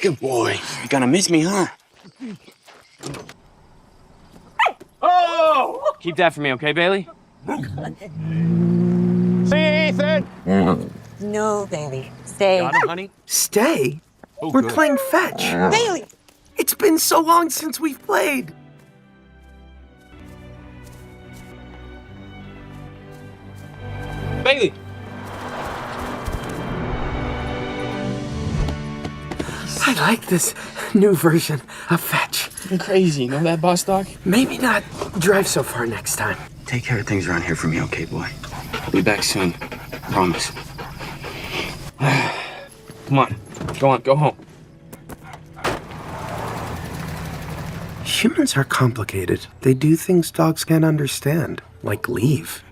Good boy. You're gonna miss me, huh? Oh! Keep that for me, okay, Bailey? See, Ethan? No, Bailey. Stay. Got him, honey? Stay? Oh, We're good. playing fetch. Bailey! It's been so long since we've played. Bailey! I like this new version of fetch. You're crazy. You know that, boss dog? Maybe not drive so far next time. Take care of things around here for me, okay, boy? I'll be back soon. Promise. Come on. Go home. Humans are complicated. They do things dogs can't understand, like leave.